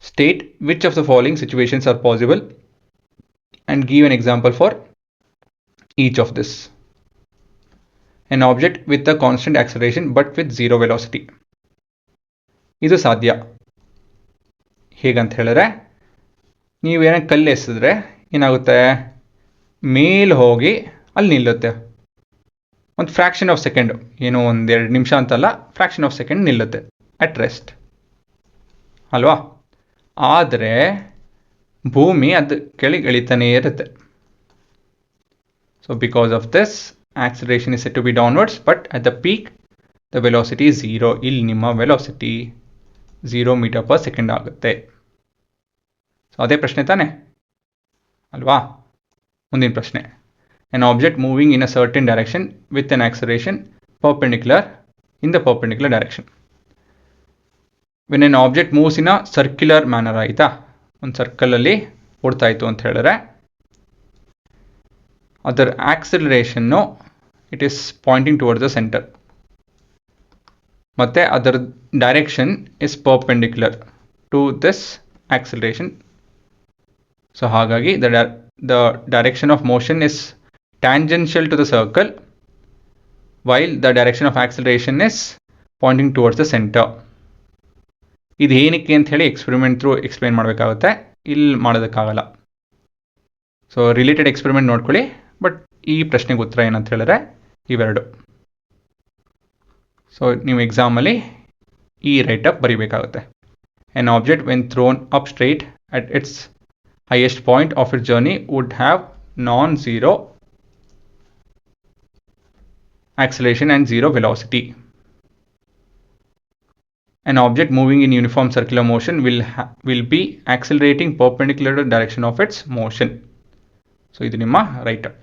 State which of the following situations are possible and give an example for each of this. An object with a constant acceleration but with zero velocity. ಇದು ಸಾಧ್ಯ. ಹೇಗಂತ ಹೇಳಿದ್ರೆ, ನೀವೇನೋ ಕಲ್ಲು ಎಸೆದ್ರೆ ಏನಾಗುತ್ತೆ, ಮೇಲೆ ಹೋಗಿ ಅಲ್ಲಿ ನಿಲ್ಲುತ್ತೆ. ಒಂದು ಫ್ರ್ಯಾಕ್ಷನ್ ಆಫ್ ಸೆಕೆಂಡ್, ಏನೋ 1-2 ನಿಮಿಷ ಅಂತಲ್ಲ, ಫ್ರ್ಯಾಕ್ಷನ್ ಆಫ್ ಸೆಕೆಂಡ್ ನಿಲ್ಲುತ್ತೆ ಅಟ್ ರೆಸ್ಟ್ ಅಲ್ವಾ. ಆದರೆ ಭೂಮಿ ಅದು ಕೆಳಗೆ ಇಳಿತಾನೇ ಇರುತ್ತೆ. So because of this acceleration is said to be downwards, but at the peak the velocity is 0. ಇಲ್ಲಿ ನಿಮ್ಮ ವೆಲಾಸಿಟಿ 0 ಮೀಟರ್ ಪರ್ ಸೆಕೆಂಡ್ ಆಗುತ್ತೆ. ಸೊ ಅದೇ ಪ್ರಶ್ನೆ ತಾನೆ ಅಲ್ವಾ. ಮುಂದಿನ ಪ್ರಶ್ನೆ, an object moving in a certain direction with an acceleration perpendicular in the perpendicular direction. when an object moves in a circular manner, ಆಯಿತಾ, ಒಂದು ಸರ್ಕಲಲ್ಲಿ ಓಡ್ತಾ ಇತ್ತು ಅಂತ ಹೇಳಿದ್ರೆ, ಅದರ ಆಕ್ಸಿಲರೇಷನ್ನು it is pointing towards the center. ಮತ್ತೆ ಅದರ direction is perpendicular to this acceleration. So ಹಾಗಾಗಿ the direction of motion is tangential to the circle while the direction of acceleration is pointing towards the center. ಇದು ಏನಕ್ಕೆ ಅಂತ ಹೇಳಿ experiment through explain ಮಾಡಬೇಕಾಗುತ್ತೆ, ಇಲ್ಲಿ ಮಾಡೋದಕ್ಕಾಗಲ್ಲ. So related experiment ನೋಡ್ಕೊಳ್ಳಿ. But ಈ ಪ್ರಶ್ನೆಗೆ ಉತ್ತರ ಏನಂತ ಹೇಳಿದ್ರೆ ಇವೆರಡು. ಸೊ ನೀವು ಎಕ್ಸಾಮಲ್ಲಿ ಈ write-up ಬರೀಬೇಕಾಗುತ್ತೆ. an object when thrown up straight at its highest point of its journey would have non-zero acceleration and zero velocity. An object moving in uniform circular motion will be accelerating perpendicular to the direction of its motion. So ಇದು ನಿಮ್ಮ write-up.